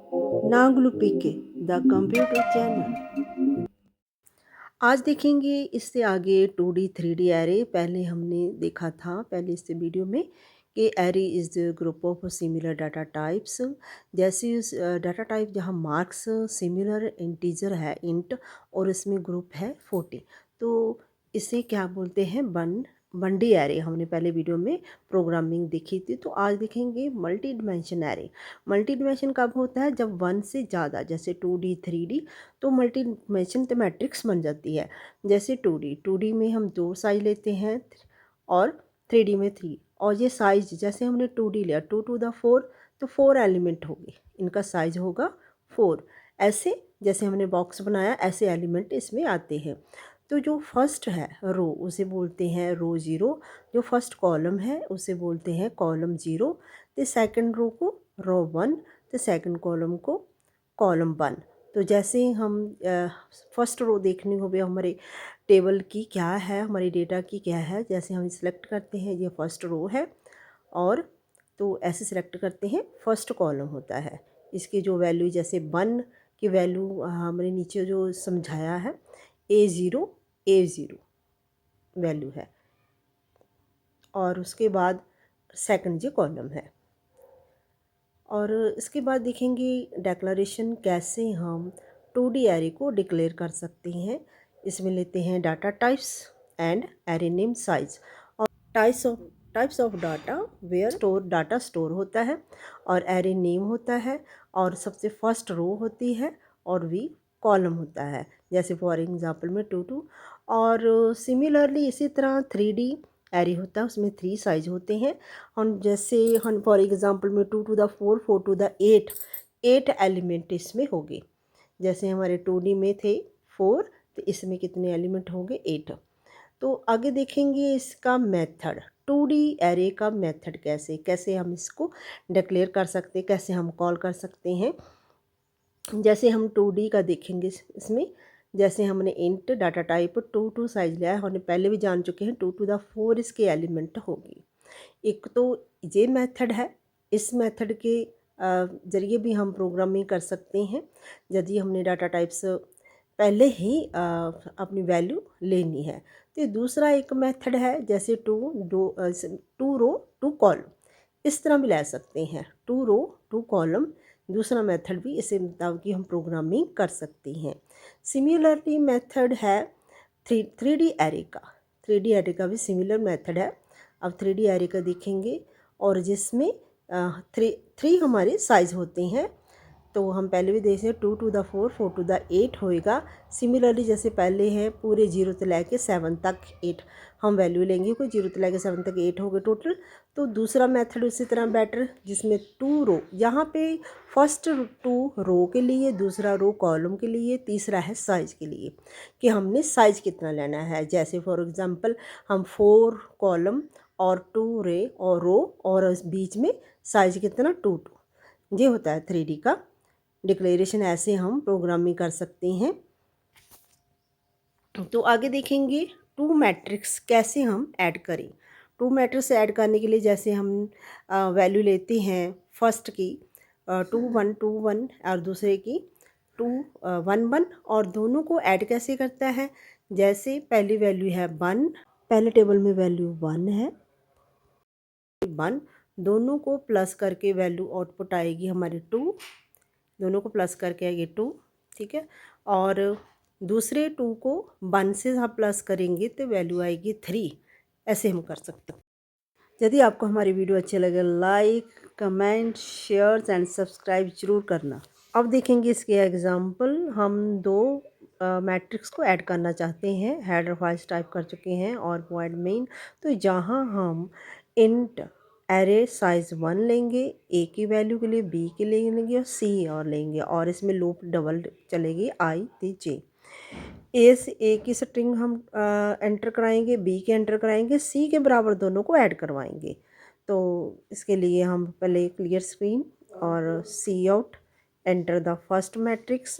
नागलू PK the computer channel. आज देखेंगे इससे आगे 2D 3D एरे। पहले हमने देखा था पहले इससे वीडियो में कि array is the group of similar data types. जैसे उस डाटा टाइप जहाँ मार्क्स सिमिलर इंटीजर है इंट और इसमें ग्रुप है 40, तो इसे क्या बोलते हैं वन डी एरे। हमने पहले वीडियो में प्रोग्रामिंग देखी थी। तो आज देखेंगे multi dimension array. Multi dimension कब होता है? जब वन से ज़्यादा, जैसे 2D 3D, तो मल्टी डिमेंशन तो मैट्रिक्स बन जाती है। जैसे 2D में हम 2 साइज लेते हैं और 3D में 3, और ये साइज जैसे हमने 2D लिया 2 टू द 4, तो 4 एलिमेंट होंगे, इनका साइज होगा 4। ऐसे जैसे हमने बॉक्स बनाया ऐसे एलिमेंट इसमें आते हैं। तो जो फर्स्ट है रो उसे बोलते हैं रो ज़ीरो, जो फर्स्ट कॉलम है उसे बोलते हैं कॉलम ज़ीरो, तो सेकंड रो को रो वन, तो सेकंड कॉलम को कॉलम वन। तो जैसे हम फर्स्ट रो देखनी हो भी हमारे टेबल की क्या है, हमारी डेटा की क्या है, जैसे हम सिलेक्ट करते हैं ये फर्स्ट रो है, और तो ऐसे सिलेक्ट करते हैं फर्स्ट कॉलम होता है। इसकी जो वैल्यू जैसे वन की वैल्यू हमारे नीचे जो समझाया है A0 वैल्यू है, और उसके बाद सेकंड जो कॉलम है। और इसके बाद देखेंगे डेक्लरेशन कैसे हम 2D एरे को डिक्लेयर कर सकते हैं। इसमें लेते हैं data types and array name size, और types of data where data store होता है, और एरे नेम होता है, और सबसे फर्स्ट रो होती है, और वी कॉलम होता है, जैसे फॉर एग्जांपल में 2 और सिमिलरली इसी तरह 3D एरे होता है, उसमें 3 साइज होते हैं। हम जैसे हम फॉर एग्जांपल में 2 to the 4, 4 to the 8, 8 element इसमें होंगे। जैसे हमारे 2D में थे 4, तो इसमें कितने एलिमेंट होंगे? 8। तो आगे देखेंगे इसका मेथड, 2D एरे का मेथड कैसे कैसे हम इसको डिक्लेयर कर सकते हैं, कैसे हम कॉल कर सकते हैं। जैसे हम 2D का देखेंगे इसमें, जैसे हमने इंट डाटा टाइप 2 साइज लिया है, हमने पहले भी जान चुके हैं 2 टू द 4 इसके एलिमेंट होगी। एक तो ये मेथड है, इस मेथड के ज़रिए भी हम प्रोग्रामिंग कर सकते हैं यदि हमने डाटा टाइप्स पहले ही अपनी वैल्यू लेनी है। तो दूसरा एक मेथड है, जैसे टू रो टू कॉलम, इस तरह भी ले सकते हैं। 2 रो 2 कॉलम दूसरा मेथड भी इसे मुताबिक कि हम प्रोग्रामिंग कर सकते हैं। सिमिलरली मेथड है 3D एरे का। 3D एरे का भी सिमिलर मेथड है। अब 3D एरे का देखेंगे, और जिसमें थ्री हमारे साइज़ होते हैं। तो हम पहले भी देखे 2 टू द 4, 4 टू द 8 होएगा। सिमिलरली जैसे पहले है पूरे 0 से लेके 7 तक 8 हम वैल्यू लेंगे, कोई 0 से लेके 7 तक 8 हो गए टोटल। तो दूसरा मेथड उसी तरह बेटर, जिसमें 2 रो, यहाँ पे फर्स्ट 2 रो के लिए, दूसरा रो कॉलम के लिए, तीसरा है साइज़ के लिए कि हमने साइज़ कितना लेना है। जैसे फॉर एग्ज़ाम्पल हम 4 कॉलम और 2 रे और रो, और बीच में साइज़ कितना 2 ये होता है 3D का डिक्लेरेशन। ऐसे हम प्रोग्रामिंग कर सकते हैं। तो आगे देखेंगे 2 मैट्रिक्स कैसे हम ऐड करें। 2 मैट्रिक्स ऐड करने के लिए जैसे हम वैल्यू लेते हैं फर्स्ट की 2 1 और दूसरे की 2 1 1, और दोनों को ऐड कैसे करता है। जैसे पहली वैल्यू है 1, पहले टेबल में वैल्यू 1 है, 1, दोनों को प्लस करके वैल्यू आउटपुट आएगी हमारी 2, दोनों को प्लस करके आएगी 2, ठीक है। और दूसरे 2 को 1 से हम प्लस करेंगे तो वैल्यू आएगी 3। ऐसे हम कर सकते हैं। यदि आपको हमारी वीडियो अच्छी लगे, like comment share and subscribe जरूर करना। अब देखेंगे इसके एग्जांपल। हम 2 मैट्रिक्स को ऐड करना चाहते हैं। हेडर फाइल्स टाइप कर चुके हैं और वॉइड मेन। तो जहाँ हम इंट एरे साइज़ 1 लेंगे ए की वैल्यू के लिए, बी के लिए लेंगे और सी और लेंगे, और इसमें लूप डबल चलेगी आई टी जे। ए की स्ट्रिंग हम एंटर कराएंगे, बी के एंटर कराएंगे, सी के बराबर दोनों को ऐड करवाएंगे। तो इसके लिए हम पहले क्लियर स्क्रीन और cout, enter the first matrix,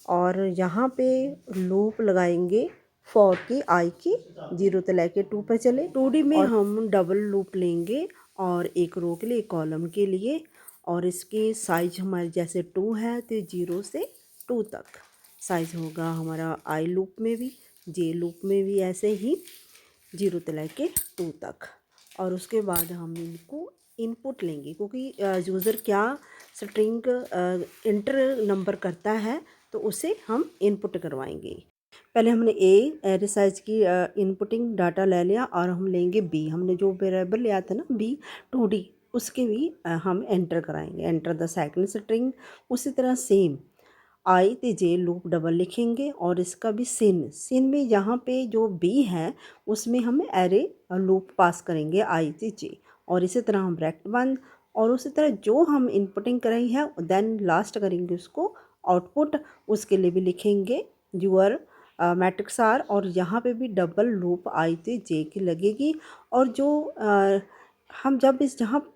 और यहाँ पे लूप लगाएंगे फॉर की आई की 0 से लेके 2 पे चले। 2D में हम डबल लूप लेंगे, और एक रो के लिए, एक कॉलम के लिए, और इसके साइज हमारे जैसे 2 है तो 0 से 2 तक साइज होगा हमारा। आई लूप में भी, जे लूप में भी ऐसे ही 0 से लेके 2 तक। और उसके बाद हम इनको इनपुट लेंगे, क्योंकि यूज़र क्या स्ट्रिंग इंटर नंबर करता है तो उसे हम इनपुट करवाएंगे। पहले हमने एरे साइज की इनपुटिंग डाटा ले लिया और हम लेंगे बी। हमने जो वेरिएबल लिया था ना बी 2D, उसके भी हम एंटर कराएंगे, एंटर द सेकंड स्ट्रिंग। उसी तरह सेम आई ते जे लूप डबल लिखेंगे और इसका भी सिन में यहाँ पे जो बी है उसमें हम एरे लूप पास करेंगे आई ते जे, और इसी तरह हम ब्रैकेट बंद। और उसी तरह जो हम इनपुटिंग कराई है देन लास्ट करेंगे उसको आउटपुट, उसके लिए भी लिखेंगे यूअर मैट्रिक्स आर, और यहाँ पे भी डबल लूप आई ते जे की लगेगी। और जो हम जब इस जहाँ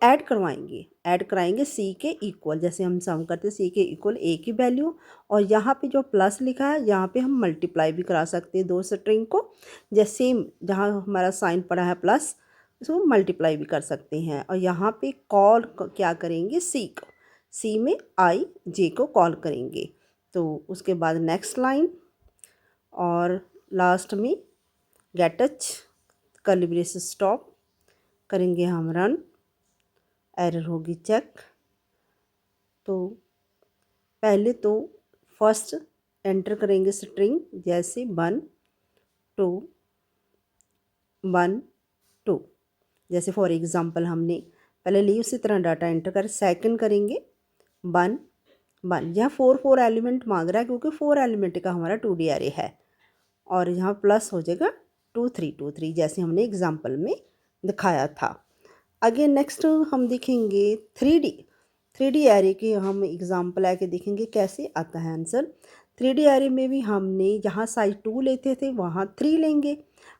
ऐड कराएंगे सी के इक्वल, जैसे हम सम करते सी के इक्वल ए की वैल्यू, और यहाँ पे जो प्लस लिखा है यहाँ पे हम मल्टीप्लाई भी करा सकते हैं दो स्ट्रिंग को, जैसे सेम जहाँ हमारा साइन पड़ा है प्लस इसको मल्टीप्लाई भी कर सकते हैं। और यहाँ पे कॉल क्या करेंगे सी में आई जे को कॉल करेंगे। तो उसके बाद नेक्स्ट लाइन और लास्ट में गेट टच कर्ली ब्रेसेस स्टॉप करेंगे हम रन, एरर होगी चेक। तो पहले तो फर्स्ट एंटर करेंगे स्ट्रिंग जैसे 1 2 1 2, जैसे फॉर एग्ज़ाम्पल हमने पहले ली उसी तरह डाटा एंटर कर। सेकंड करेंगे 1 1, यहाँ 4 एलिमेंट मांग रहा है क्योंकि 4 एलिमेंट का हमारा 2D एरे है। और यहाँ प्लस हो जाएगा 2 3 जैसे हमने एग्ज़ाम्पल में दिखाया था। अगेन नेक्स्ट हम देखेंगे 3D एरे के हम एग्ज़ाम्पल आके देखेंगे कैसे आता है आंसर। 3D एरे में भी हमने जहाँ साइज 2 लेते थे वहाँ 3 लेंगे,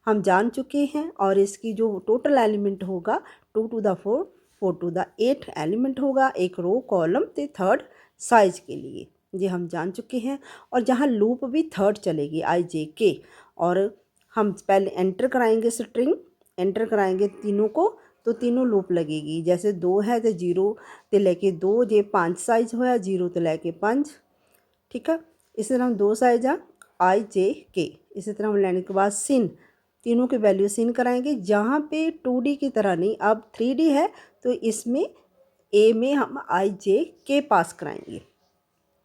हम जान चुके हैं। और इसकी जो टोटल एलिमेंट होगा 2 to the 4 4 to the 8 element होगा, एक रो कॉलम ते थर्ड साइज के लिए, ये हम जान चुके हैं। और जहाँ लूप भी थर्ड चलेगी आई जे के, और हम पहले एंटर कराएंगे स्ट्रिंग, एंटर कराएंगे तीनों को तो तीनों लूप लगेगी। जैसे 2 है तो 0 ते लेके 2, जे 5 साइज होया 0 ते लेके 5, ठीक है। इसी तरह हम 2 साइज आ आई जे के, इसी तरह हम लेने के बाद सिन, तीनों की वैल्यू सिन कराएंगे। जहाँ पे 2D की तरह नहीं अब 3D है तो इसमें ए में हम आई जे के पास कराएंगे।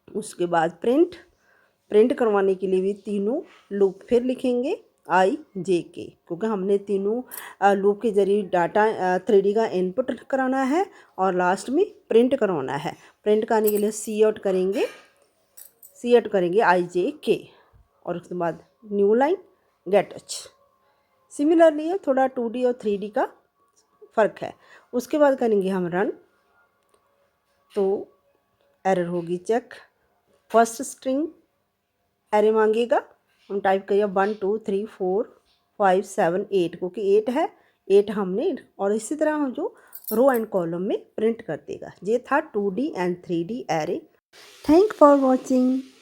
उसके बाद प्रिंट करवाने के लिए भी तीनों लूप फिर लिखेंगे आई जे के, क्योंकि हमने तीनों लूप के जरिए डाटा 3D का इनपुट कराना है और लास्ट में प्रिंट करवाना है। प्रिंट करने के लिए सी आउट करेंगे आई जे के, और उसके बाद न्यू लाइन गेट टच। सिमिलरली है, थोड़ा 2D और 3D का फ़र्क है। उसके बाद करेंगे हम रन, तो एरर होगी चेक। फर्स्ट स्ट्रिंग एरे मांगेगा, हम टाइप करिए 1 2 3 4 5 7 8, क्योंकि 8 है 8 हमने, और इसी तरह हम जो रो एंड कॉलम में प्रिंट कर देगा। ये था 2D and 3D array. Thank for watching.